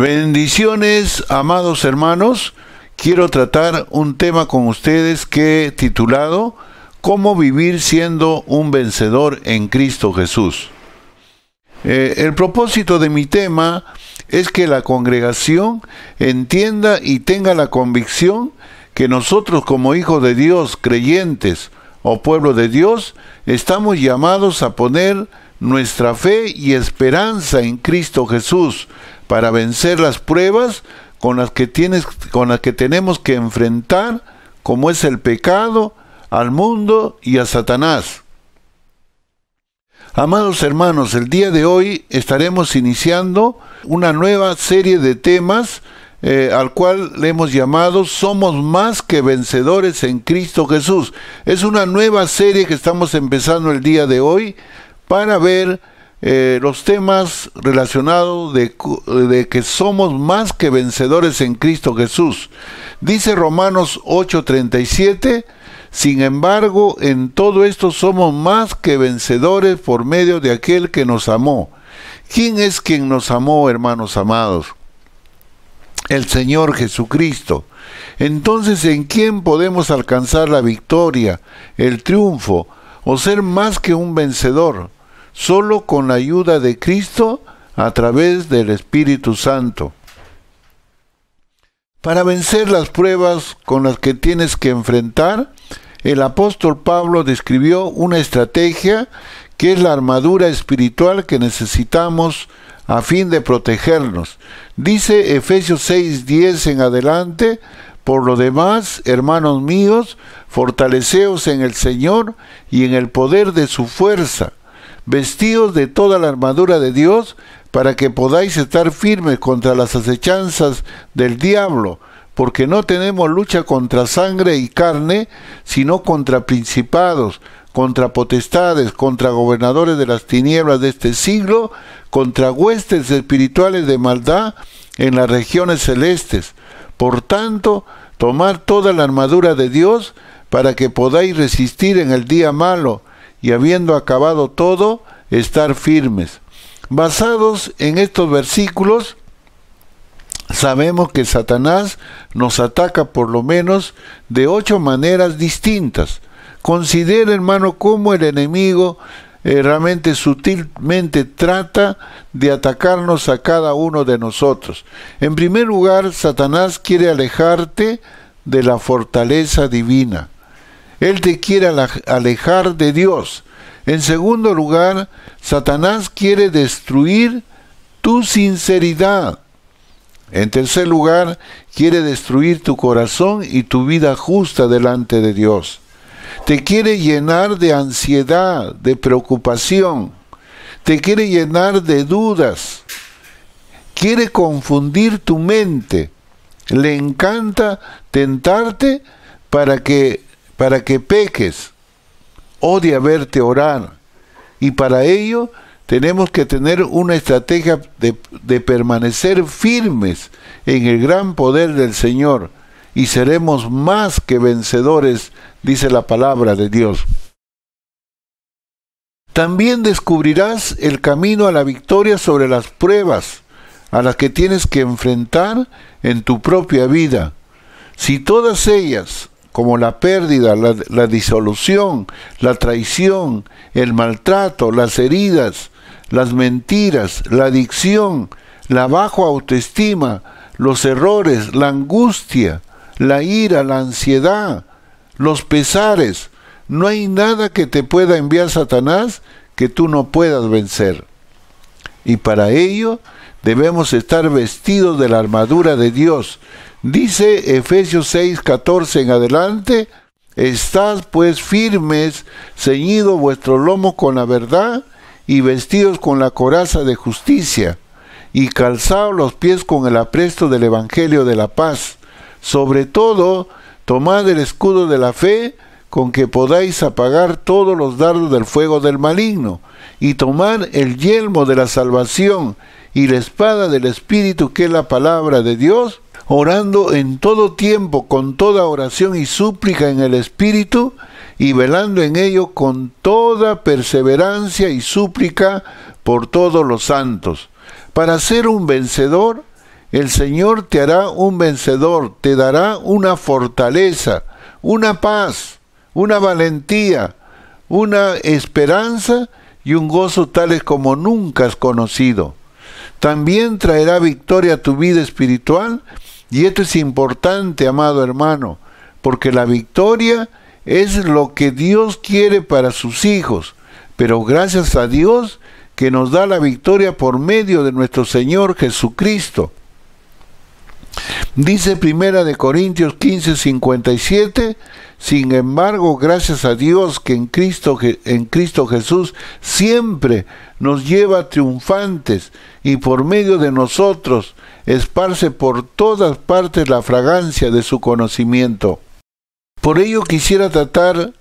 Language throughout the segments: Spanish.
Bendiciones, amados hermanos. Quiero tratar un tema con ustedes que he titulado ¿Cómo vivir siendo un vencedor en Cristo Jesús? El propósito de mi tema es que la congregación entienda y tenga la convicción que nosotros como hijos de Dios, creyentes o pueblo de Dios, estamos llamados a poner nuestra fe y esperanza en Cristo Jesús para vencer las pruebas con las que tenemos que enfrentar, como es el pecado, al mundo y a Satanás. Amados hermanos, el día de hoy estaremos iniciando una nueva serie de temas al cual le hemos llamado Somos más que vencedores en Cristo Jesús. Es una nueva serie que estamos empezando el día de hoy para ver los temas relacionados de que somos más que vencedores en Cristo Jesús. Dice Romanos 8:37, sin embargo, en todo esto somos más que vencedores por medio de aquel que nos amó. ¿Quién es quien nos amó, hermanos amados? El Señor Jesucristo. Entonces, ¿en quién podemos alcanzar la victoria, el triunfo o ser más que un vencedor? Solo con la ayuda de Cristo a través del Espíritu Santo. Para vencer las pruebas con las que tienes que enfrentar, el apóstol Pablo describió una estrategia que es la armadura espiritual que necesitamos a fin de protegernos. Dice Efesios 6:10 en adelante: por lo demás, hermanos míos, fortaleceos en el Señor y en el poder de su fuerza, vestidos de toda la armadura de Dios, para que podáis estar firmes contra las acechanzas del diablo, porque no tenemos lucha contra sangre y carne, sino contra principados, contra potestades, contra gobernadores de las tinieblas de este siglo, contra huestes espirituales de maldad en las regiones celestes. Por tanto, tomad toda la armadura de Dios, para que podáis resistir en el día malo, y habiendo acabado todo, estar firmes. Basados en estos versículos, sabemos que Satanás nos ataca por lo menos de 8 maneras distintas. Considera, hermano, cómo el enemigo realmente sutilmente trata de atacarnos a cada uno de nosotros. En primer lugar, Satanás quiere alejarte de la fortaleza divina. Él te quiere alejar de Dios. En segundo lugar, Satanás quiere destruir tu sinceridad. En tercer lugar, quiere destruir tu corazón y tu vida justa delante de Dios. Te quiere llenar de ansiedad, de preocupación. Te quiere llenar de dudas. Quiere confundir tu mente. Le encanta tentarte para que peques. Odia verte orar. Y para ello tenemos que tener una estrategia de permanecer firmes en el gran poder del Señor, y seremos más que vencedores, dice la palabra de Dios. También descubrirás el camino a la victoria sobre las pruebas a las que tienes que enfrentar en tu propia vida. Si todas ellas, como la pérdida, la disolución, la traición, el maltrato, las heridas, las mentiras, la adicción, la baja autoestima, los errores, la angustia, la ira, la ansiedad, los pesares, no hay nada que te pueda enviar Satanás que tú no puedas vencer. Y para ello debemos estar vestidos de la armadura de Dios. Dice Efesios 6:14 en adelante: estad pues firmes, ceñidos vuestro lomo con la verdad, y vestidos con la coraza de justicia, y calzados los pies con el apresto del evangelio de la paz. Sobre todo, tomad el escudo de la fe, con que podáis apagar todos los dardos del fuego del maligno, y tomad el yelmo de la salvación, y la espada del Espíritu, que es la palabra de Dios, orando en todo tiempo con toda oración y súplica en el Espíritu, y velando en ello con toda perseverancia y súplica por todos los santos. Para ser un vencedor, El Señor te hará un vencedor, te dará una fortaleza, una paz, una valentía, una esperanza y un gozo tales como nunca has conocido. También traerá victoria a tu vida espiritual, y esto es importante, amado hermano, porque la victoria es lo que Dios quiere para sus hijos, pero gracias a Dios que nos da la victoria por medio de nuestro Señor Jesucristo. Dice 1 Corintios 15:57, sin embargo, gracias a Dios que en Cristo Jesús siempre nos lleva triunfantes y por medio de nosotros esparce por todas partes la fragancia de su conocimiento. Por ello quisiera tratar,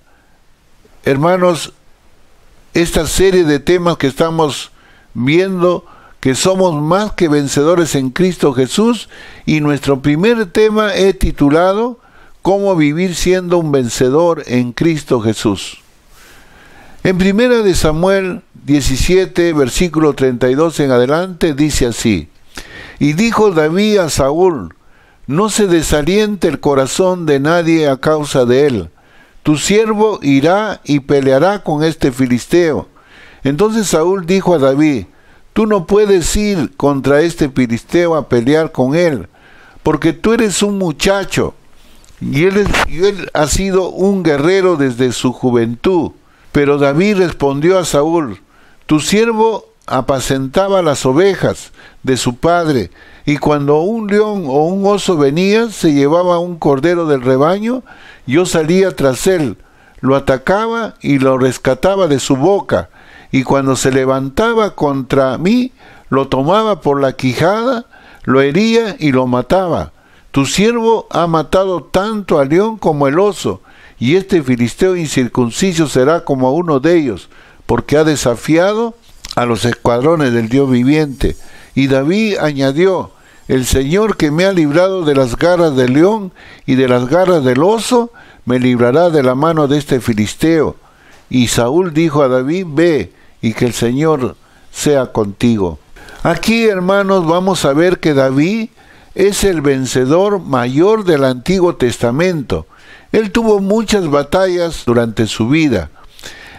hermanos, esta serie de temas que estamos viendo, que somos más que vencedores en Cristo Jesús, y nuestro primer tema he titulado ¿Cómo vivir siendo un vencedor en Cristo Jesús? En 1 Samuel 17, versículo 32 en adelante, dice así: Y dijo David a Saúl: No se desaliente el corazón de nadie a causa de él. Tu siervo irá y peleará con este filisteo. Entonces Saúl dijo a David: Tú no puedes ir contra este filisteo a pelear con él, porque tú eres un muchacho, y él ha sido un guerrero desde su juventud. Pero David respondió a Saúl: Tu siervo apacentaba las ovejas de su padre, y cuando un león o un oso venía, se llevaba un cordero del rebaño, yo salía tras él, lo atacaba y lo rescataba de su boca, y cuando se levantaba contra mí, lo tomaba por la quijada, lo hería y lo mataba. Tu siervo ha matado tanto al león como el oso, y este filisteo incircunciso será como uno de ellos, porque ha desafiado a los escuadrones del Dios viviente. Y David añadió: El Señor que me ha librado de las garras del león y de las garras del oso, me librará de la mano de este filisteo. Y Saúl dijo a David: Ve, y que el Señor sea contigo. Aquí, hermanos, vamos a ver que David es el vencedor mayor del Antiguo Testamento. Él tuvo muchas batallas durante su vida.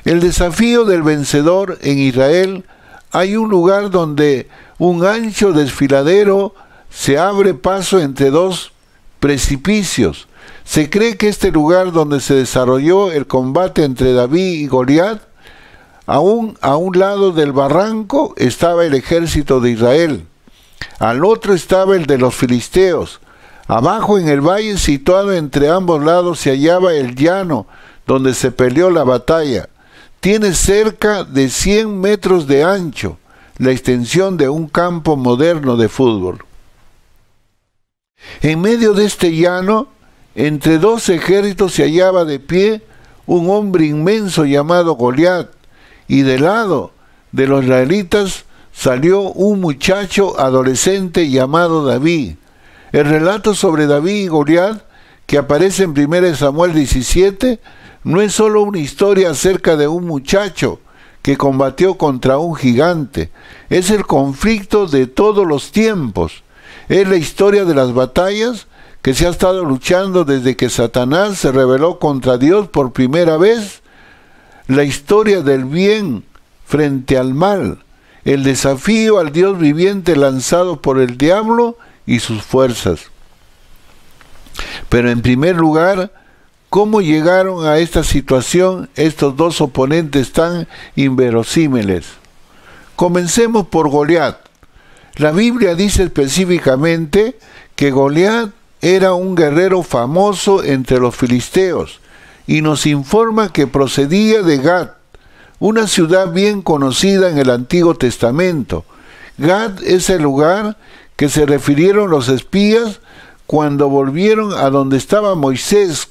El desafío del vencedor en Israel: hay un lugar donde un ancho desfiladero se abre paso entre dos precipicios. Se cree que este lugar donde se desarrolló el combate entre David y Goliat, a un lado del barranco estaba el ejército de Israel, al otro estaba el de los filisteos. Abajo en el valle, situado entre ambos lados, se hallaba el llano donde se peleó la batalla. Tiene cerca de 100 metros de ancho, la extensión de un campo moderno de fútbol. En medio de este llano, entre dos ejércitos, se hallaba de pie un hombre inmenso llamado Goliat, y del lado de los israelitas salió un muchacho adolescente llamado David. El relato sobre David y Goliat, que aparece en 1 Samuel 17, no es solo una historia acerca de un muchacho que combatió contra un gigante. Es el conflicto de todos los tiempos. Es la historia de las batallas que se ha estado luchando desde que Satanás se rebeló contra Dios por primera vez. La historia del bien frente al mal. El desafío al Dios viviente lanzado por el diablo y sus fuerzas. Pero en primer lugar, ¿cómo llegaron a esta situación estos dos oponentes tan inverosímiles? Comencemos por Goliat. La Biblia dice específicamente que Goliat era un guerrero famoso entre los filisteos, y nos informa que procedía de Gat, una ciudad bien conocida en el Antiguo Testamento. Gat es el lugar que se refirieron los espías cuando volvieron a donde estaba Moisés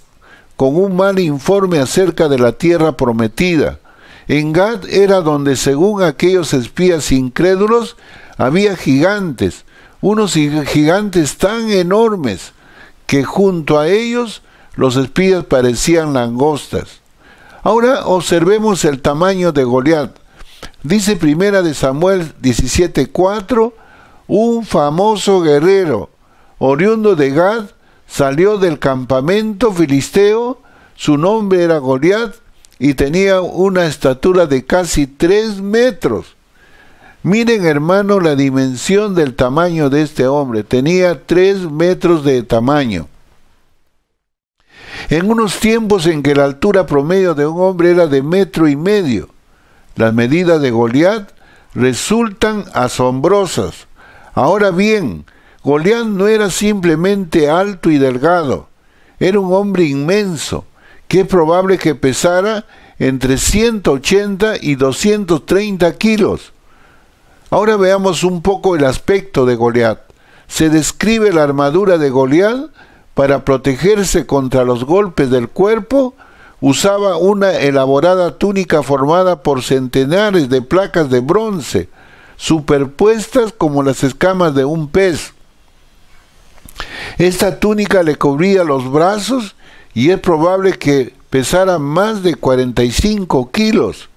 con un mal informe acerca de la tierra prometida. En Gat era donde, según aquellos espías incrédulos, había gigantes, unos gigantes tan enormes que junto a ellos los espías parecían langostas. Ahora observemos el tamaño de Goliat. Dice 1 Samuel 17:4, un famoso guerrero, oriundo de Gad, salió del campamento filisteo. Su nombre era Goliat y tenía una estatura de casi 3 metros. Miren, hermano, la dimensión del tamaño de este hombre. Tenía 3 metros de tamaño. En unos tiempos en que la altura promedio de un hombre era de 1,5 metros, las medidas de Goliat resultan asombrosas. Ahora bien, Goliat no era simplemente alto y delgado, era un hombre inmenso, que es probable que pesara entre 180 y 230 kilos. Ahora veamos un poco el aspecto de Goliat. Se describe la armadura de Goliat. Para protegerse contra los golpes del cuerpo, usaba una elaborada túnica formada por centenares de placas de bronce, superpuestas como las escamas de un pez. Esta túnica le cubría los brazos y es probable que pesara más de 45 kilos.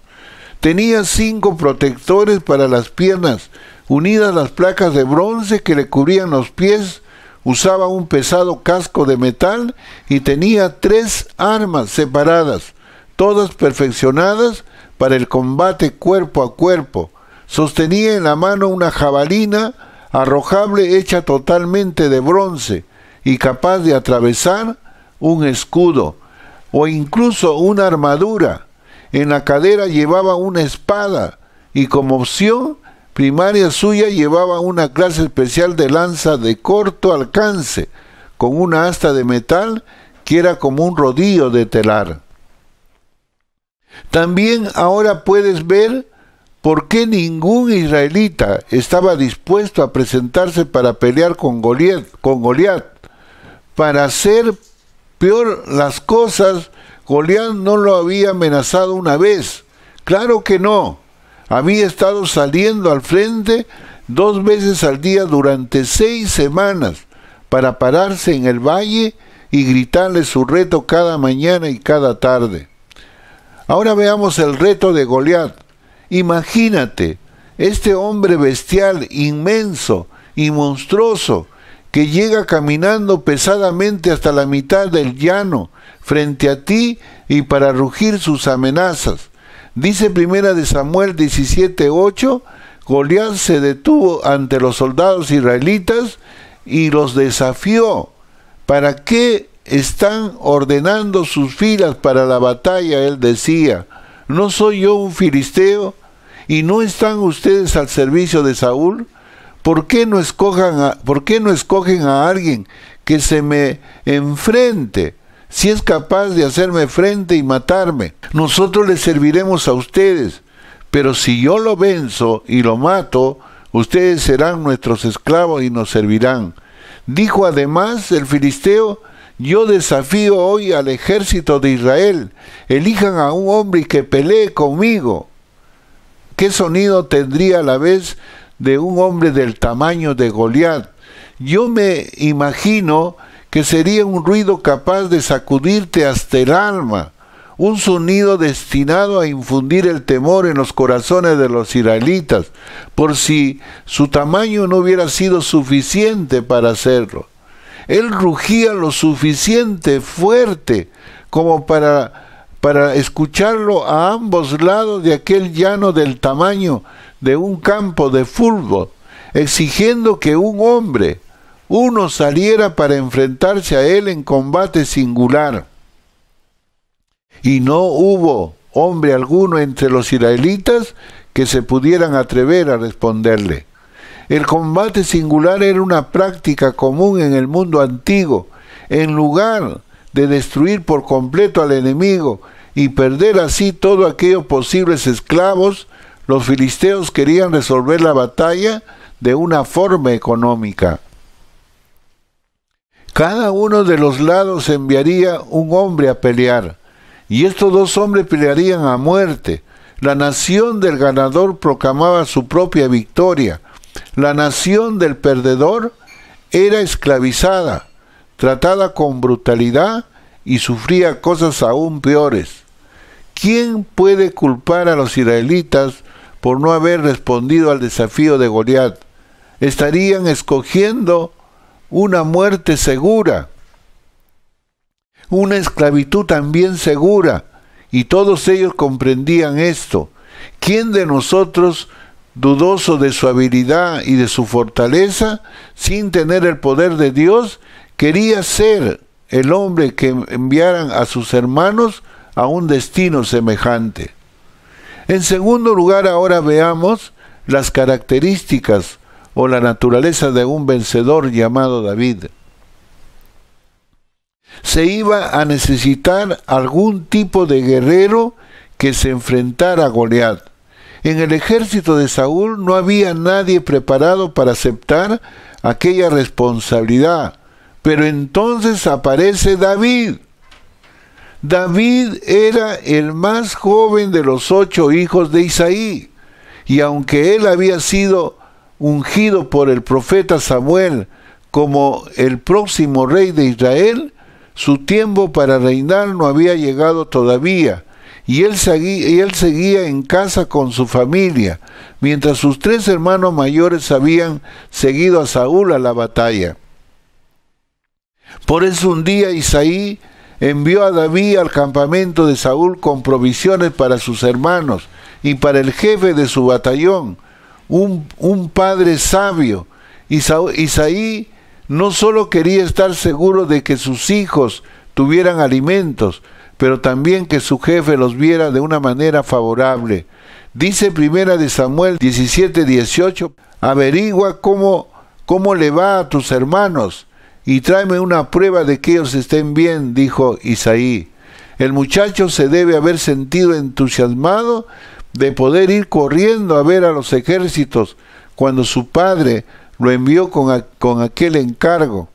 Tenía 5 protectores para las piernas, unidas las placas de bronce que le cubrían los pies. Usaba un pesado casco de metal y tenía 3 armas separadas, todas perfeccionadas para el combate cuerpo a cuerpo. Sostenía en la mano una jabalina arrojable hecha totalmente de bronce y capaz de atravesar un escudo o incluso una armadura. En la cadera llevaba una espada y como opción primaria suya llevaba una clase especial de lanza de corto alcance, con una asta de metal que era como un rodillo de telar. También ahora puedes ver por qué ningún israelita estaba dispuesto a presentarse para pelear con Goliat. Para hacer peor las cosas, Goliat no lo había amenazado una vez. Claro que no. Había estado saliendo al frente 2 veces al día durante 6 semanas para pararse en el valle y gritarle su reto cada mañana y cada tarde. Ahora veamos el reto de Goliat. Imagínate, este hombre bestial, inmenso y monstruoso, que llega caminando pesadamente hasta la mitad del llano frente a ti y para rugir sus amenazas. Dice 1 Samuel 17:8, Goliat se detuvo ante los soldados israelitas y los desafió. ¿Para qué están ordenando sus filas para la batalla? Él decía, ¿no soy yo un filisteo? ¿Y no están ustedes al servicio de Saúl? ¿Por qué no escogen a alguien que se me enfrente? Si es capaz de hacerme frente y matarme, nosotros les serviremos a ustedes. Pero si yo lo venzo y lo mato, ustedes serán nuestros esclavos y nos servirán. Dijo además el filisteo, yo desafío hoy al ejército de Israel, elijan a un hombre que pelee conmigo. ¿Qué sonido tendría a la vez de un hombre del tamaño de Goliat? Yo me imagino que sería un ruido capaz de sacudirte hasta el alma, un sonido destinado a infundir el temor en los corazones de los israelitas, por si su tamaño no hubiera sido suficiente para hacerlo. Él rugía lo suficiente fuerte como para escucharlo a ambos lados de aquel llano del tamaño de un campo de fútbol, exigiendo que un hombre, uno saliera para enfrentarse a él en combate singular. Y no hubo hombre alguno entre los israelitas que se pudieran atrever a responderle. El combate singular era una práctica común en el mundo antiguo. En lugar de destruir por completo al enemigo y perder así todos aquellos posibles esclavos, los filisteos querían resolver la batalla de una forma económica. Cada uno de los lados enviaría un hombre a pelear, y estos 2 hombres pelearían a muerte. La nación del ganador proclamaba su propia victoria. La nación del perdedor era esclavizada, tratada con brutalidad y sufría cosas aún peores. ¿Quién puede culpar a los israelitas por no haber respondido al desafío de Goliat? estarían escogiendo una muerte segura, una esclavitud también segura, y todos ellos comprendían esto. ¿Quién de nosotros, dudoso de su habilidad y de su fortaleza, sin tener el poder de Dios, quería ser el hombre que enviaran a sus hermanos a un destino semejante? En segundo lugar, ahora veamos las características o la naturaleza de un vencedor llamado David. Se iba a necesitar algún tipo de guerrero que se enfrentara a Goliat. En el ejército de Saúl no había nadie preparado para aceptar aquella responsabilidad, pero entonces aparece David. David era el más joven de los 8 hijos de Isaí, y aunque él había sido ungido por el profeta Samuel como el próximo rey de Israel, su tiempo para reinar no había llegado todavía, y él seguía en casa con su familia, mientras sus 3 hermanos mayores habían seguido a Saúl a la batalla. Por eso un día Isaí envió a David al campamento de Saúl con provisiones para sus hermanos y para el jefe de su batallón, un padre sabio. Isaí no solo quería estar seguro de que sus hijos tuvieran alimentos, pero también que su jefe los viera de una manera favorable. Dice Primera de Samuel 17:18, averigua cómo le va a tus hermanos y tráeme una prueba de que ellos estén bien, dijo Isaí. El muchacho se debe haber sentido entusiasmado de poder ir corriendo a ver a los ejércitos cuando su padre lo envió con aquel encargo.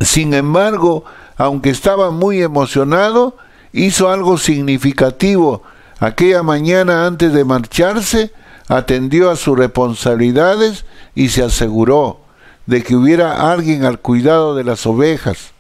Sin embargo, aunque estaba muy emocionado, hizo algo significativo. Aquella mañana, antes de marcharse, atendió a sus responsabilidades y se aseguró de que hubiera alguien al cuidado de las ovejas.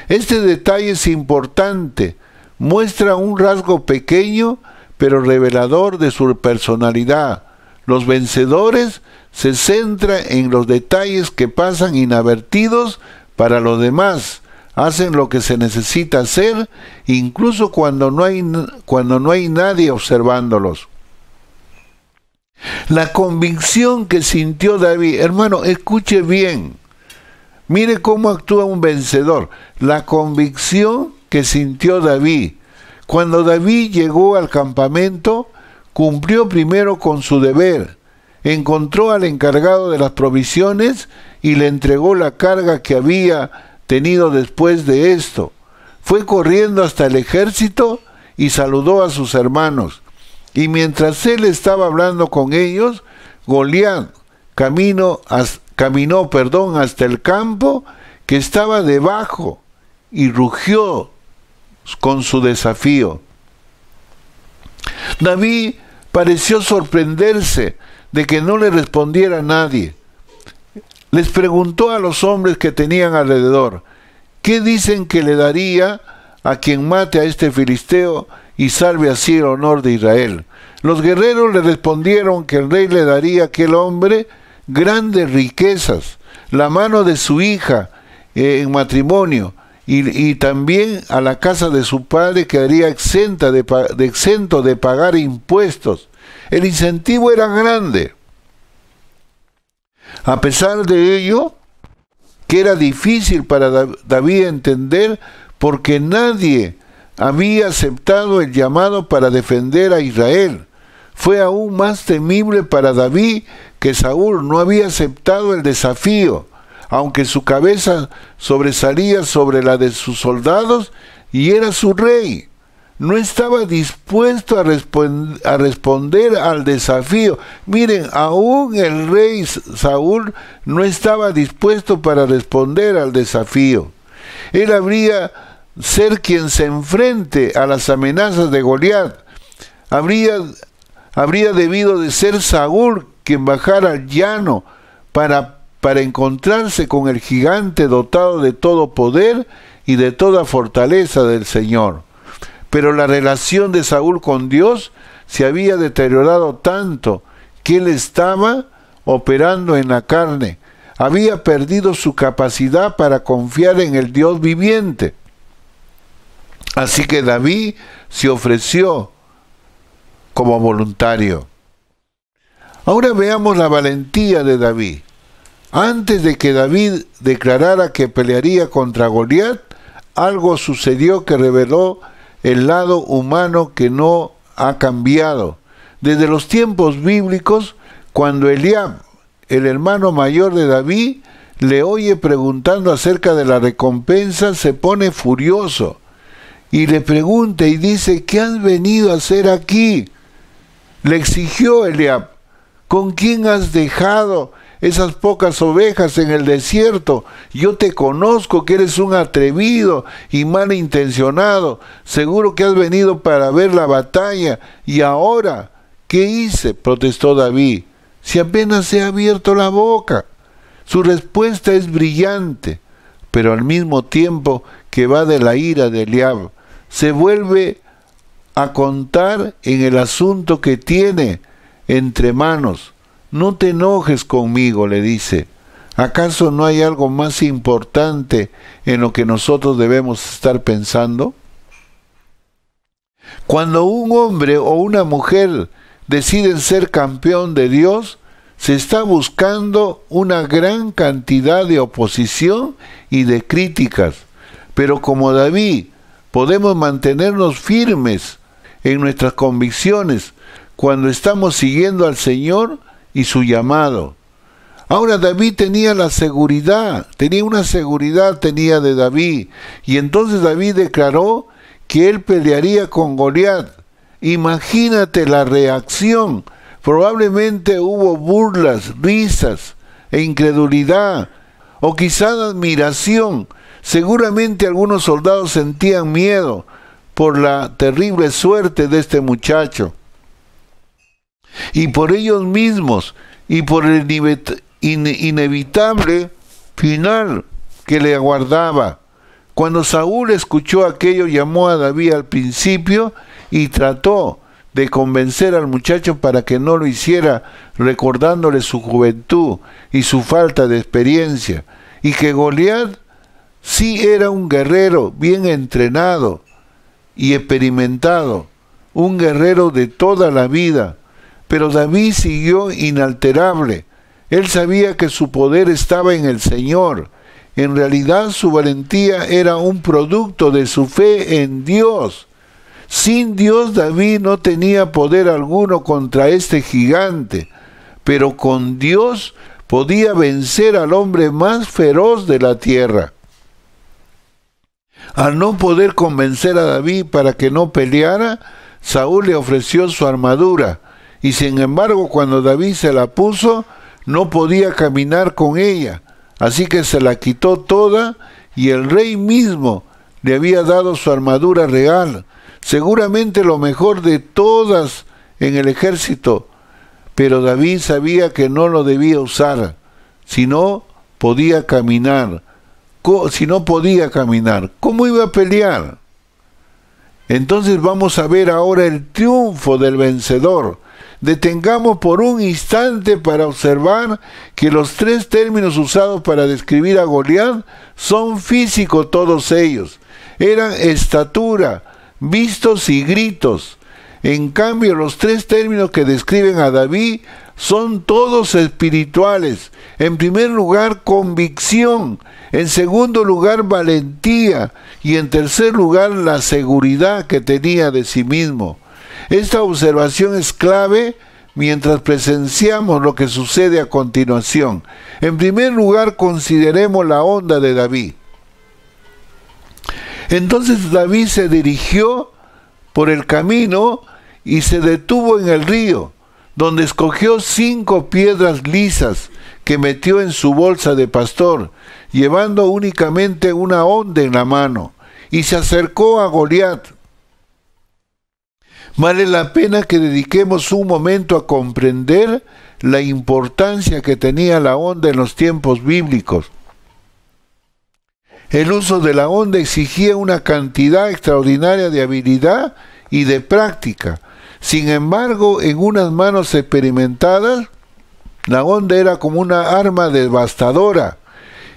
Este detalle es importante, muestra un rasgo pequeño, pero revelador de su personalidad. Los vencedores se centran en los detalles que pasan inadvertidos para los demás. Hacen lo que se necesita hacer, incluso cuando no hay nadie observándolos. La convicción que sintió David, hermano, escuche bien. Mire cómo actúa un vencedor. La convicción que sintió David. Cuando David llegó al campamento, cumplió primero con su deber. Encontró al encargado de las provisiones y le entregó la carga que había tenido después de esto. Fue corriendo hasta el ejército y saludó a sus hermanos. Y mientras él estaba hablando con ellos, Goliat caminó hasta el campo que estaba debajo y rugió con su desafío. David pareció sorprenderse de que no le respondiera nadie. Les preguntó a los hombres que tenían alrededor, ¿qué dicen que le daría a quien mate a este filisteo y salve así el honor de Israel? Los guerreros le respondieron que el rey le daría a aquel hombre grandes riquezas, la mano de su hija en matrimonio, y también a la casa de su padre quedaría exento de pagar impuestos. El incentivo era grande. A pesar de ello, que era difícil para David entender, porque nadie había aceptado el llamado para defender a Israel. Fue aún más temible para David que Saúl no había aceptado el desafío, aunque su cabeza sobresalía sobre la de sus soldados y era su rey. No estaba dispuesto a responder al desafío. Miren, aún el rey Saúl no estaba dispuesto para responder al desafío. Él habría ser quien se enfrente a las amenazas de Goliat. Habría debido de ser Saúl quien bajara al llano para encontrarse con el gigante dotado de todo poder y de toda fortaleza del Señor. Pero la relación de Saúl con Dios se había deteriorado tanto que él estaba operando en la carne. Había perdido su capacidad para confiar en el Dios viviente. Así que David se ofreció como voluntario. Ahora veamos la valentía de David. Antes de que David declarara que pelearía contra Goliat, algo sucedió que reveló el lado humano que no ha cambiado. Desde los tiempos bíblicos, cuando Eliab, el hermano mayor de David, le oye preguntando acerca de la recompensa, se pone furioso y le pregunta y dice: ¿qué has venido a hacer aquí? Le exigió Eliab: ¿con quién has dejado esas pocas ovejas en el desierto? Yo te conozco que eres un atrevido y malintencionado. Seguro que has venido para ver la batalla. ¿Y ahora qué hice?, protestó David, si apenas he abierto la boca. Su respuesta es brillante, pero al mismo tiempo que va de la ira de Eliab, se vuelve a contar en el asunto que tiene entre manos. No te enojes conmigo, le dice. ¿Acaso no hay algo más importante en lo que nosotros debemos estar pensando? Cuando un hombre o una mujer deciden ser campeón de Dios, se está buscando una gran cantidad de oposición y de críticas. Pero como David, podemos mantenernos firmes en nuestras convicciones cuando estamos siguiendo al Señor y su llamado. Ahora David tenía la seguridad, tenía de David, y entonces David declaró que él pelearía con Goliat. Imagínate la reacción. Probablemente hubo burlas, risas e incredulidad, o quizá admiración. Seguramente algunos soldados sentían miedo por la terrible suerte de este muchacho, y por ellos mismos, y por el inevitable final que le aguardaba. Cuando Saúl escuchó aquello, llamó a David al principio y trató de convencer al muchacho para que no lo hiciera, recordándole su juventud y su falta de experiencia, y que Goliat sí era un guerrero bien entrenado y experimentado, un guerrero de toda la vida. Pero David siguió inalterable. Él sabía que su poder estaba en el Señor. En realidad su valentía era un producto de su fe en Dios. Sin Dios, David no tenía poder alguno contra este gigante, pero con Dios podía vencer al hombre más feroz de la tierra. Al no poder convencer a David para que no peleara, Saúl le ofreció su armadura, y sin embargo cuando David se la puso, no podía caminar con ella, así que se la quitó toda, y el rey mismo le había dado su armadura real, seguramente lo mejor de todas en el ejército, pero David sabía que no lo debía usar, si no podía caminar. ¿Cómo iba a pelear? Entonces vamos a ver ahora el triunfo del vencedor. Detengamos por un instante para observar que los tres términos usados para describir a Goliat son físicos todos ellos. Eran estatura, vistos y gritos. En cambio, los tres términos que describen a David son todos espirituales. En primer lugar, convicción. En segundo lugar, valentía. Y en tercer lugar, la seguridad que tenía de sí mismo. Esta observación es clave mientras presenciamos lo que sucede a continuación. En primer lugar, consideremos la onda de David. Entonces David se dirigió por el camino y se detuvo en el río, donde escogió 5 piedras lisas que metió en su bolsa de pastor, llevando únicamente una onda en la mano, y se acercó a Goliat. Vale la pena que dediquemos un momento a comprender la importancia que tenía la onda en los tiempos bíblicos. El uso de la onda exigía una cantidad extraordinaria de habilidad y de práctica. Sin embargo, en unas manos experimentadas, La honda era como una arma devastadora.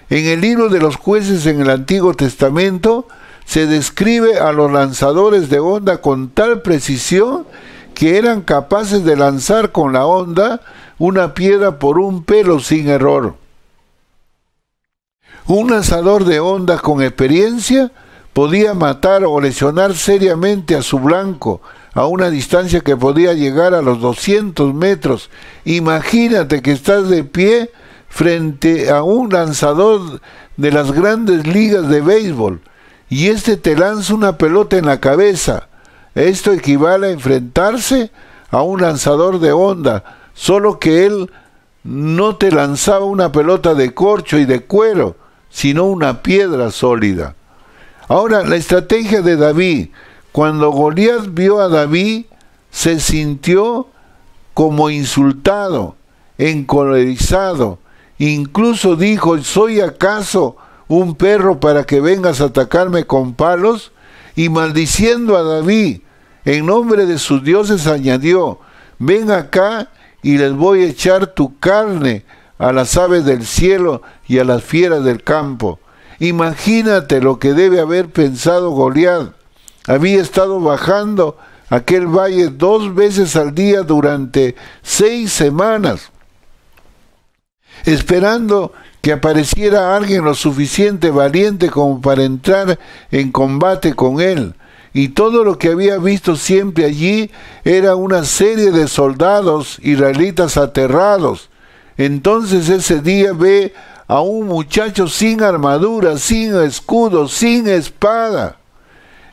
En el libro de los Jueces en el Antiguo Testamento se describe a los lanzadores de honda con tal precisión que eran capaces de lanzar con la honda una piedra por un pelo sin error. Un lanzador de honda con experiencia podía matar o lesionar seriamente a su blanco a una distancia que podía llegar a los 200 metros. Imagínate que estás de pie frente a un lanzador de las grandes ligas de béisbol y este te lanza una pelota en la cabeza. Esto equivale a enfrentarse a un lanzador de honda, solo que él no te lanzaba una pelota de corcho y de cuero, sino una piedra sólida. Ahora, la estrategia de David. Cuando Goliat vio a David, se sintió como insultado, encolerizado. Incluso dijo: ¿soy acaso un perro para que vengas a atacarme con palos? Y maldiciendo a David, en nombre de sus dioses añadió: ven acá y les voy a echar tu carne a las aves del cielo y a las fieras del campo. Imagínate lo que debe haber pensado Goliat. Había estado bajando aquel valle 2 veces al día durante 6 semanas, esperando que apareciera alguien lo suficiente valiente como para entrar en combate con él. Y todo lo que había visto siempre allí era una serie de soldados israelitas aterrados. Entonces ese día ve a un muchacho sin armadura, sin escudo, sin espada.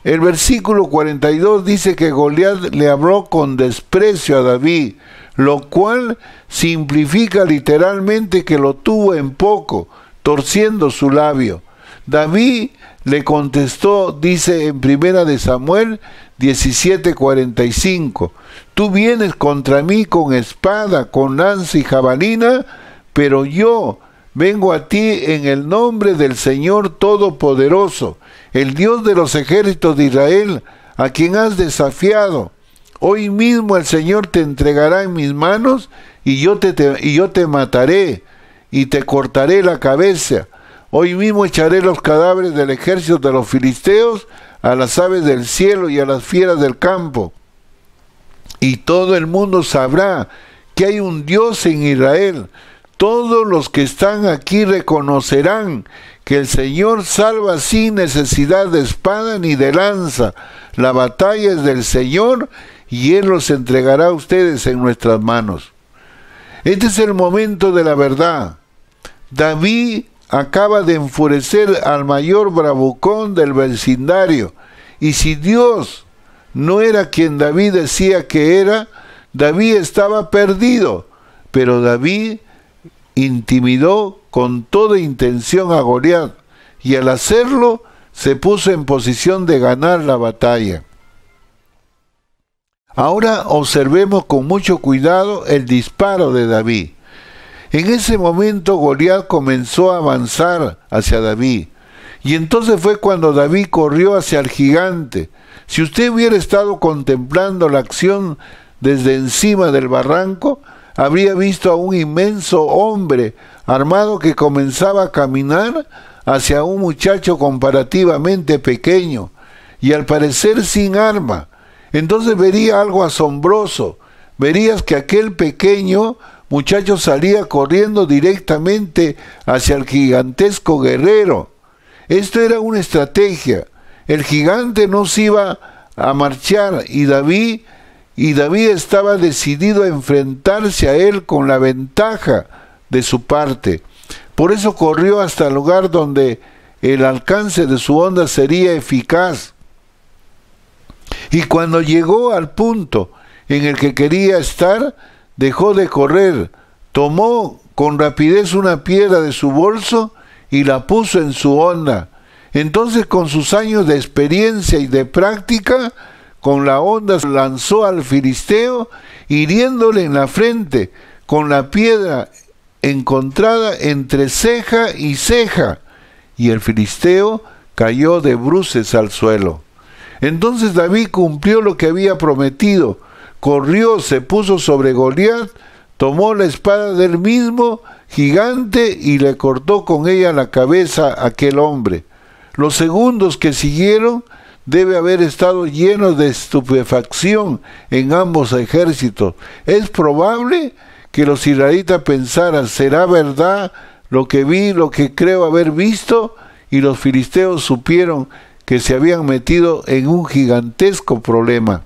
El versículo 42 dice que Goliat le habló con desprecio a David, lo cual simplifica literalmente que lo tuvo en poco, torciendo su labio. David le contestó, dice en 1 de Samuel 17:45, tú vienes contra mí con espada, con lanza y jabalina, pero yo vengo a ti en el nombre del Señor Todopoderoso, el Dios de los ejércitos de Israel, a quien has desafiado. Hoy mismo el Señor te entregará en mis manos y yo te mataré y te cortaré la cabeza. Hoy mismo echaré los cadáveres del ejército de los filisteos a las aves del cielo y a las fieras del campo. Y todo el mundo sabrá que hay un Dios en Israel. Todos los que están aquí reconocerán que el Señor salva sin necesidad de espada ni de lanza. La batalla es del Señor y Él los entregará a ustedes en nuestras manos. Este es el momento de la verdad. David acaba de enfurecer al mayor bravucón del vecindario. Y si Dios no era quien David decía que era, David estaba perdido. Pero David intimidó con toda intención a Goliat, y al hacerlo se puso en posición de ganar la batalla. Ahora observemos con mucho cuidado el disparo de David. En ese momento Goliat comenzó a avanzar hacia David, y entonces fue cuando David corrió hacia el gigante. Si usted hubiera estado contemplando la acción desde encima del barranco, habría visto a un inmenso hombre armado que comenzaba a caminar hacia un muchacho comparativamente pequeño y al parecer sin arma. Entonces vería algo asombroso. Verías que aquel pequeño muchacho salía corriendo directamente hacia el gigantesco guerrero. Esto era una estrategia. El gigante no se iba a marchar y David estaba decidido a enfrentarse a él con la ventaja de su parte. Por eso corrió hasta el lugar donde el alcance de su honda sería eficaz. Y cuando llegó al punto en el que quería estar, dejó de correr, tomó con rapidez una piedra de su bolso y la puso en su honda. Entonces, con sus años de experiencia y de práctica, con la honda lanzó al filisteo, hiriéndole en la frente con la piedra encontrada entre ceja y ceja, y el filisteo cayó de bruces al suelo. Entonces David cumplió lo que había prometido, corrió, se puso sobre Goliat, tomó la espada del mismo gigante y le cortó con ella la cabeza a aquel hombre. Los segundos que siguieron debe haber estado llenos de estupefacción en ambos ejércitos. Es probable que los israelitas pensaran, ¿será verdad lo que vi, lo que creo haber visto? Y los filisteos supieron que se habían metido en un gigantesco problema.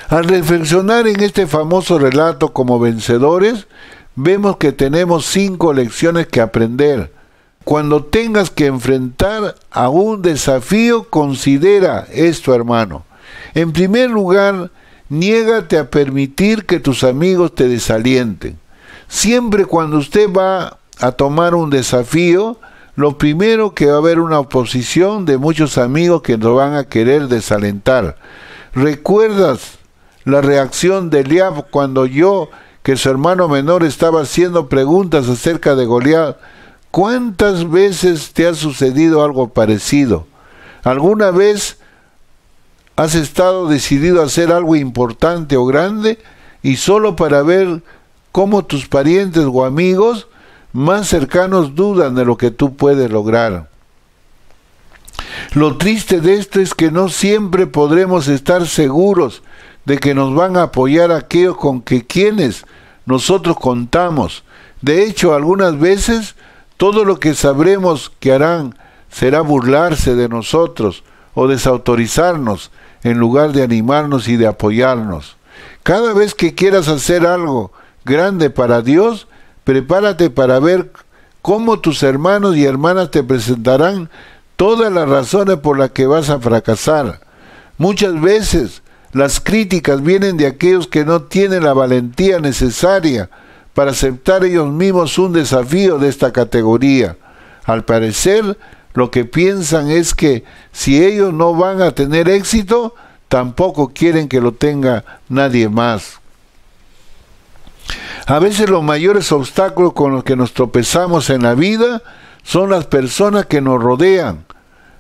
Al reflexionar en este famoso relato como vencedores, vemos que tenemos 5 lecciones que aprender. Cuando tengas que enfrentar a un desafío, considera esto, hermano. En primer lugar, niégate a permitir que tus amigos te desalienten. Siempre cuando usted va a tomar un desafío, lo primero que va a haber una oposición de muchos amigos que nos van a querer desalentar. ¿Recuerdas la reacción de Eliab cuando oyó que su hermano menor estaba haciendo preguntas acerca de Goliat? ¿Cuántas veces te ha sucedido algo parecido? ¿Alguna vez has estado decidido a hacer algo importante o grande y solo para ver cómo tus parientes o amigos más cercanos dudan de lo que tú puedes lograr? Lo triste de esto es que no siempre podremos estar seguros de que nos van a apoyar aquellos con quienes nosotros contamos. De hecho, algunas veces todo lo que sabremos que harán será burlarse de nosotros o desautorizarnos en lugar de animarnos y de apoyarnos. Cada vez que quieras hacer algo grande para Dios, prepárate para ver cómo tus hermanos y hermanas te presentarán todas las razones por las que vas a fracasar. Muchas veces las críticas vienen de aquellos que no tienen la valentía necesaria para aceptar ellos mismos un desafío de esta categoría. Al parecer, lo que piensan es que si ellos no van a tener éxito, tampoco quieren que lo tenga nadie más. A veces los mayores obstáculos con los que nos tropezamos en la vida son las personas que nos rodean,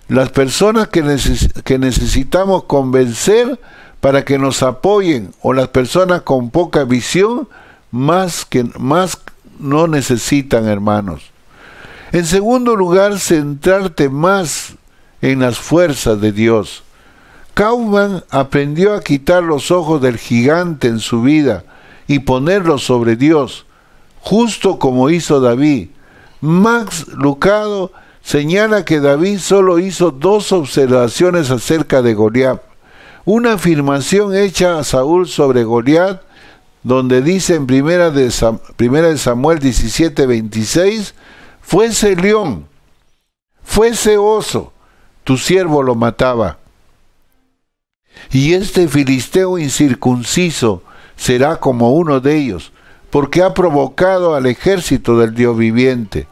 las personas que necesitamos convencer para que nos apoyen, o las personas con poca visión más no necesitan, hermanos. En segundo lugar, centrarte más en las fuerzas de Dios. Kaufman aprendió a quitar los ojos del gigante en su vida y ponerlos sobre Dios, justo como hizo David. Max Lucado señala que David solo hizo 2 observaciones acerca de Goliat. Una afirmación hecha a Saúl sobre Goliat, donde dice en primera de Samuel 17:26, fuese león, fuese oso, tu siervo lo mataba. Y este filisteo incircunciso será como uno de ellos, porque ha provocado al ejército del Dios viviente.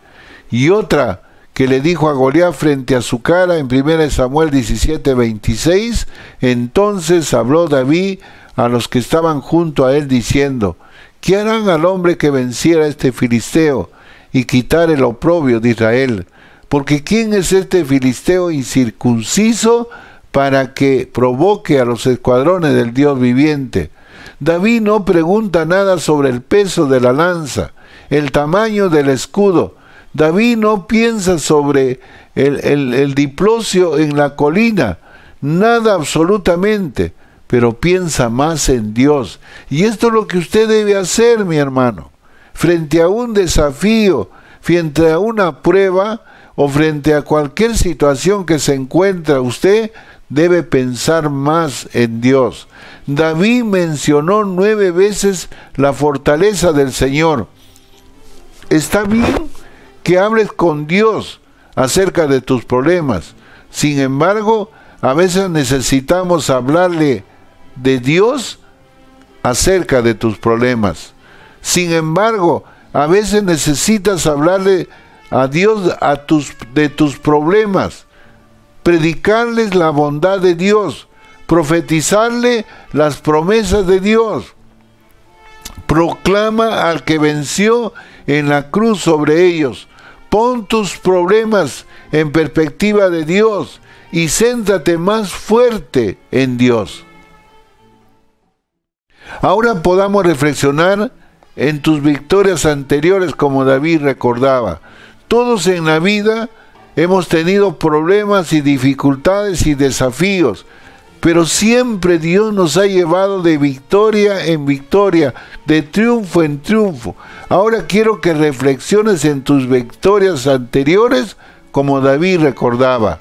Y otra que le dijo a Goliat frente a su cara en 1 Samuel 17:26, entonces habló David a los que estaban junto a él diciendo, ¿qué harán al hombre que venciera a este filisteo y quitar el oprobio de Israel? Porque ¿quién es este filisteo incircunciso para que provoque a los escuadrones del Dios viviente? David no pregunta nada sobre el peso de la lanza, el tamaño del escudo. David no piensa sobre el diplosio en la colina, nada absolutamente, pero piensa más en Dios. Y esto es lo que usted debe hacer, mi hermano, frente a un desafío, frente a una prueba o frente a cualquier situación que se encuentra usted, debe pensar más en Dios. David mencionó 9 veces la fortaleza del Señor. Está bien que hables con Dios acerca de tus problemas. Sin embargo, a veces necesitamos hablarle de Dios acerca de tus problemas. Sin embargo, a veces necesitas hablarle a Dios de tus problemas, predicarles la bondad de Dios, profetizarle las promesas de Dios. Proclama al que venció en la cruz sobre ellos. Pon tus problemas en perspectiva de Dios y céntrate más fuerte en Dios. Ahora podamos reflexionar en tus victorias anteriores, como David recordaba. Todos en la vida hemos tenido problemas y dificultades y desafíos, pero siempre Dios nos ha llevado de victoria en victoria, de triunfo en triunfo. Ahora quiero que reflexiones en tus victorias anteriores, como David recordaba.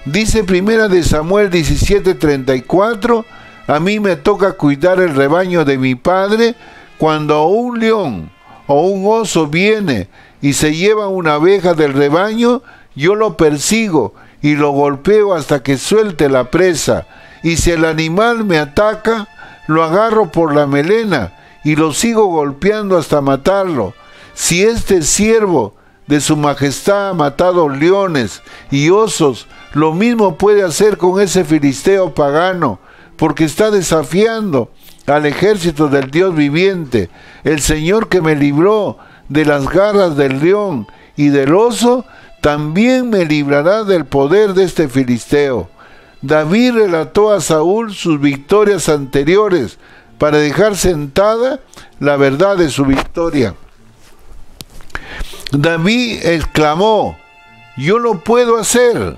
Dice 1 de Samuel 17:34, a mí me toca cuidar el rebaño de mi padre. Cuando un león o un oso viene y se lleva una oveja del rebaño, yo lo persigo y lo golpeo hasta que suelte la presa. Y si el animal me ataca, lo agarro por la melena y lo sigo golpeando hasta matarlo. Si este siervo de su majestad ha matado leones y osos, lo mismo puede hacer con ese filisteo pagano, porque está desafiando al ejército del Dios viviente. El Señor que me libró de las garras del león y del oso, también me librará del poder de este filisteo. David relató a Saúl sus victorias anteriores para dejar sentada la verdad de su victoria. David exclamó: yo lo puedo hacer.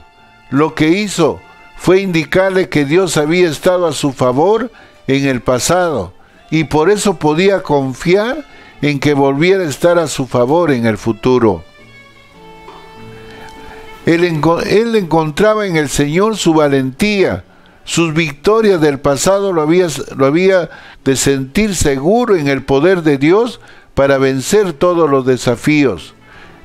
Lo que hizo fue indicarle que Dios había estado a su favor en el pasado y por eso podía confiar en que volviera a estar a su favor en el futuro. Él encontraba en el Señor su valentía. Sus victorias del pasado lo había de sentir seguro en el poder de Dios para vencer todos los desafíos.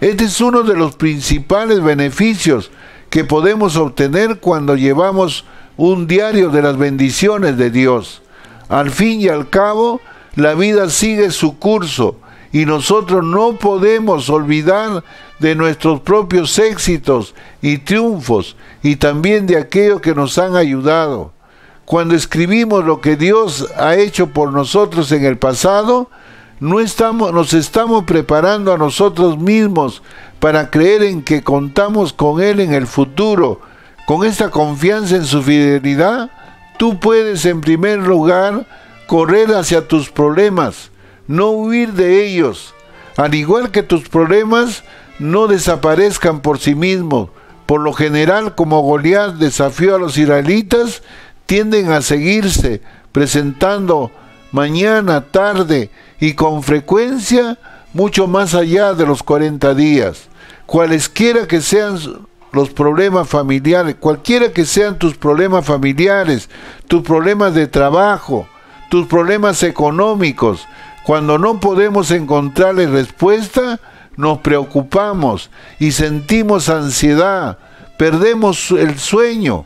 Este es uno de los principales beneficios que podemos obtener cuando llevamos un diario de las bendiciones de Dios. Al fin y al cabo, la vida sigue su curso y nosotros no podemos olvidar de nuestros propios éxitos y triunfos y también de aquellos que nos han ayudado. Cuando escribimos lo que Dios ha hecho por nosotros en el pasado, nos estamos preparando a nosotros mismos para creer en que contamos con Él en el futuro. Con esta confianza en su fidelidad, tú puedes en primer lugar correr hacia tus problemas, no huir de ellos. Al igual que tus problemas no desaparezcan por sí mismos. Por lo general, como Goliat desafió a los israelitas, tienden a seguirse presentando mañana, tarde y con frecuencia mucho más allá de los 40 días. Cualesquiera que sean los problemas familiares, cualquiera que sean tus problemas familiares, tus problemas de trabajo, tus problemas económicos, cuando no podemos encontrarle respuesta, nos preocupamos y sentimos ansiedad, perdemos el sueño.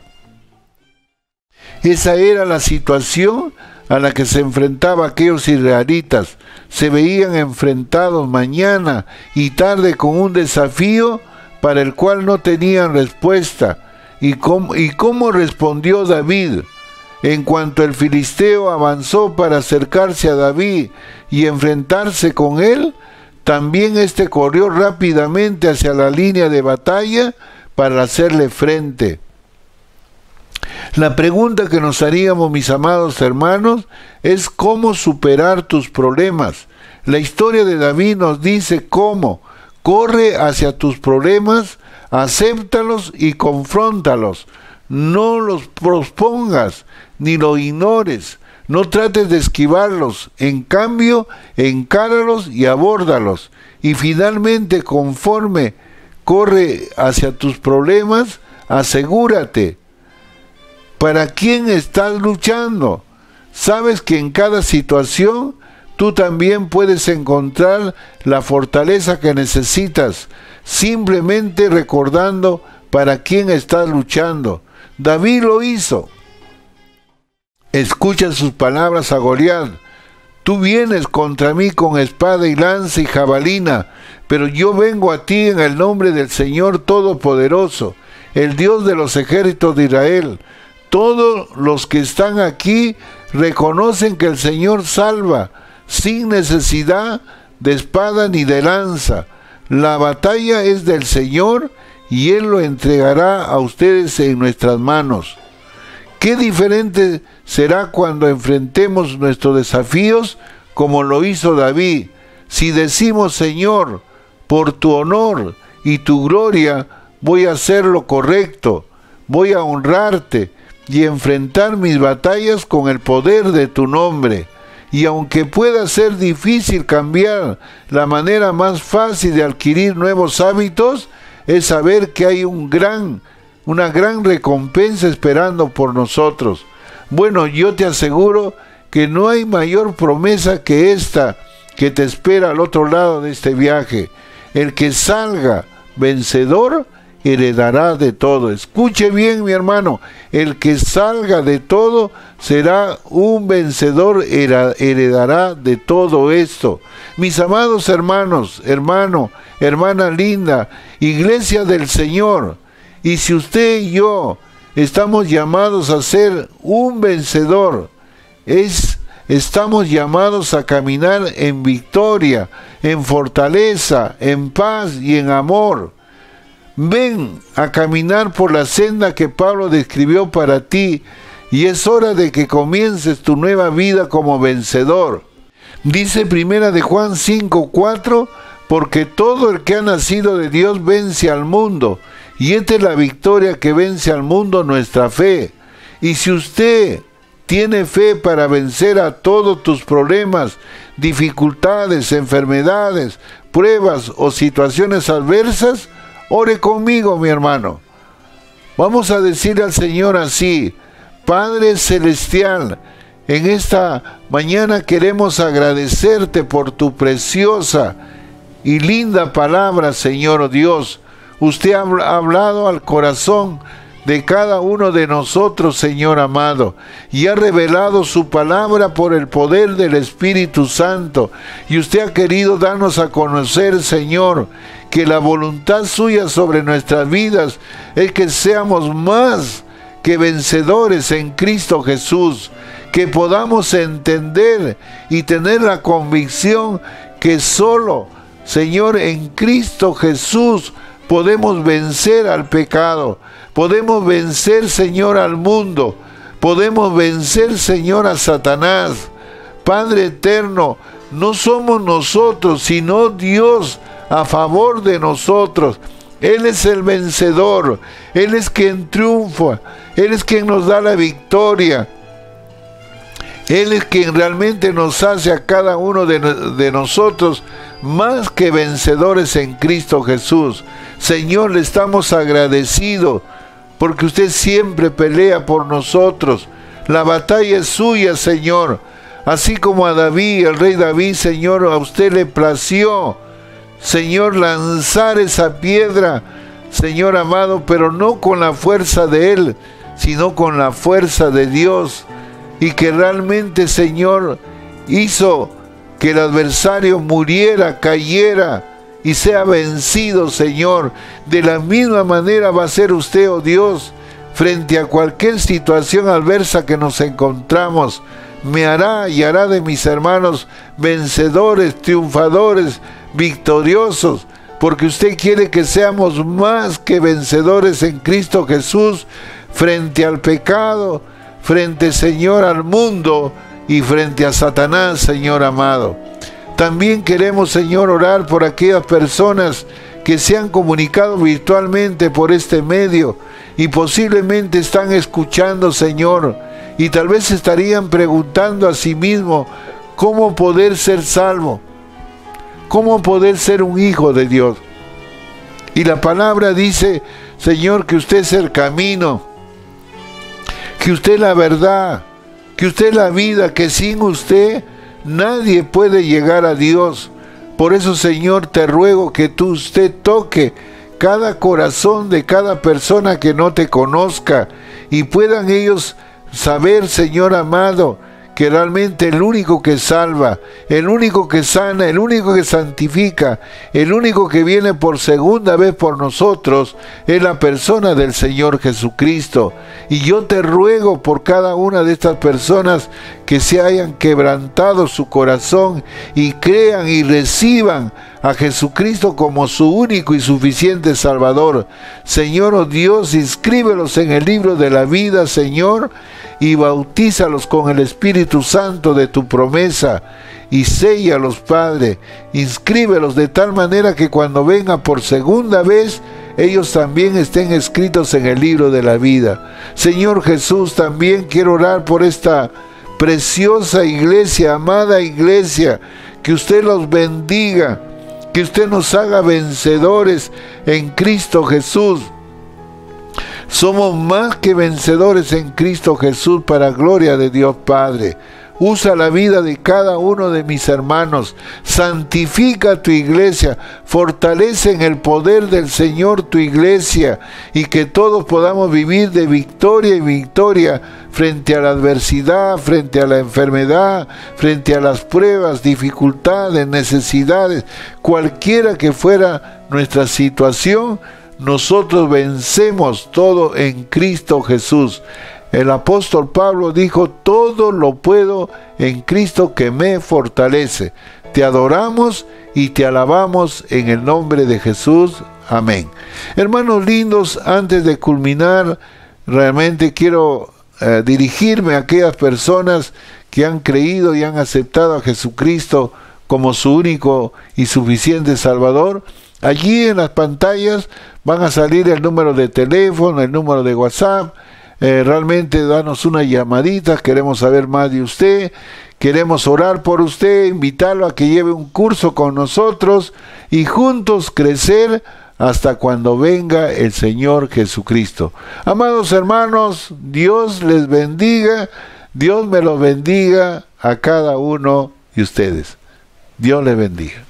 Esa era la situación a la que se enfrentaban aquellos israelitas. Se veían enfrentados mañana y tarde con un desafío para el cual no tenían respuesta. ¿Y cómo respondió David? En cuanto el filisteo avanzó para acercarse a David y enfrentarse con él, también éste corrió rápidamente hacia la línea de batalla para hacerle frente. La pregunta que nos haríamos, mis amados hermanos, es cómo superar tus problemas. La historia de David nos dice cómo. Corre hacia tus problemas, acéptalos y confróntalos. No los pospongas ni los ignores. No trates de esquivarlos. En cambio, encáralos y abórdalos. Y finalmente, conforme corre hacia tus problemas, asegúrate. ¿Para quién estás luchando? Sabes que en cada situación tú también puedes encontrar la fortaleza que necesitas, simplemente recordando para quién estás luchando. David lo hizo. Escucha sus palabras a Goliat. Tú vienes contra mí con espada y lanza y jabalina, pero yo vengo a ti en el nombre del Señor Todopoderoso, el Dios de los ejércitos de Israel. Todos los que están aquí reconocen que el Señor salva, sin necesidad de espada ni de lanza. La batalla es del Señor y Él lo entregará a ustedes en nuestras manos. Qué diferente será cuando enfrentemos nuestros desafíos como lo hizo David. Si decimos, Señor, por tu honor y tu gloria, voy a hacer lo correcto, voy a honrarte y enfrentar mis batallas con el poder de tu nombre. Y aunque pueda ser difícil cambiar, la manera más fácil de adquirir nuevos hábitos es saber que hay una gran recompensa esperando por nosotros. Bueno, yo te aseguro que no hay mayor promesa que esta que te espera al otro lado de este viaje. El que salga vencedor heredará de todo. Escuche bien, mi hermano, el que salga de todo será un vencedor, heredará de todo esto. Mis amados hermanos, hermana linda, iglesia del Señor, y si usted y yo estamos llamados a ser un vencedor, estamos llamados a caminar en victoria, en fortaleza, en paz y en amor. Ven a caminar por la senda que Pablo describió para ti, y es hora de que comiences tu nueva vida como vencedor. Dice 1 de Juan 5:4, porque todo el que ha nacido de Dios vence al mundo, y esta es la victoria que vence al mundo, nuestra fe. Y si usted tiene fe para vencer a todos tus problemas, dificultades, enfermedades, pruebas o situaciones adversas, ore conmigo, mi hermano. Vamos a decirle al Señor así: Padre Celestial, en esta mañana queremos agradecerte por tu preciosa y linda palabra, Señor Dios. Usted ha hablado al corazón de cada uno de nosotros, Señor amado, y ha revelado su palabra por el poder del Espíritu Santo. Y usted ha querido darnos a conocer, Señor, que la voluntad suya sobre nuestras vidas es que seamos más que vencedores en Cristo Jesús, que podamos entender y tener la convicción que solo, Señor, en Cristo Jesús podemos vencer al pecado, podemos vencer, Señor, al mundo, podemos vencer, Señor, a Satanás. Padre eterno, no somos nosotros, sino Dios a favor de nosotros. Él es el vencedor, Él es quien triunfa, Él es quien nos da la victoria. Él es quien realmente nos hace a cada uno de nosotros más que vencedores en Cristo Jesús. Señor, le estamos agradecidos porque usted siempre pelea por nosotros. La batalla es suya, Señor. Así como a David, el rey David, Señor, a usted le plació, Señor, lanzar esa piedra, Señor amado, pero no con la fuerza de él, sino con la fuerza de Dios. Y que realmente, Señor, hizo que el adversario muriera, cayera y sea vencido, Señor. De la misma manera va a ser usted, oh Dios, frente a cualquier situación adversa que nos encontramos. Me hará y hará de mis hermanos vencedores, triunfadores, victoriosos, porque usted quiere que seamos más que vencedores en Cristo Jesús, frente al pecado, frente, Señor, al mundo y frente a Satanás, Señor amado. También queremos, Señor, orar por aquellas personas que se han comunicado virtualmente por este medio y posiblemente están escuchando, Señor, y tal vez estarían preguntando a sí mismos cómo poder ser salvo, cómo poder ser un hijo de Dios. Y la palabra dice, Señor, que usted es el camino, que usted es la verdad, que usted es la vida, que sin usted nadie puede llegar a Dios. Por eso, Señor, te ruego que usted toque cada corazón de cada persona que no te conozca y puedan ellos saber, Señor amado, que realmente el único que salva, el único que sana, el único que santifica, el único que viene por segunda vez por nosotros es la persona del Señor Jesucristo. Y yo te ruego por cada una de estas personas que se hayan quebrantado su corazón y crean y reciban a Jesucristo como su único y suficiente Salvador. Señor, oh Dios, inscríbelos en el libro de la vida, Señor, y bautízalos con el Espíritu Santo de tu promesa, y séllalos, Padre, inscríbelos de tal manera que cuando venga por segunda vez, ellos también estén escritos en el libro de la vida. Señor Jesús, también quiero orar por esta preciosa iglesia, amada iglesia, que usted los bendiga, que usted nos haga vencedores en Cristo Jesús. Somos más que vencedores en Cristo Jesús para gloria de Dios Padre. Usa la vida de cada uno de mis hermanos, santifica tu iglesia, fortalece en el poder del Señor tu iglesia, y que todos podamos vivir de victoria en victoria frente a la adversidad, frente a la enfermedad, frente a las pruebas, dificultades, necesidades, cualquiera que fuera nuestra situación. Nosotros vencemos todo en Cristo Jesús. El apóstol Pablo dijo: todo lo puedo en Cristo que me fortalece. Te adoramos y te alabamos en el nombre de Jesús. Amén. Hermanos lindos, antes de culminar, realmente quiero dirigirme a aquellas personas que han creído y han aceptado a Jesucristo como su único y suficiente Salvador. Allí en las pantallas van a salir el número de teléfono, el número de WhatsApp. Realmente danos una llamadita, queremos saber más de usted, queremos orar por usted, invitarlo a que lleve un curso con nosotros y juntos crecer hasta cuando venga el Señor Jesucristo. Amados hermanos, Dios les bendiga, Dios me los bendiga a cada uno de ustedes. Dios les bendiga.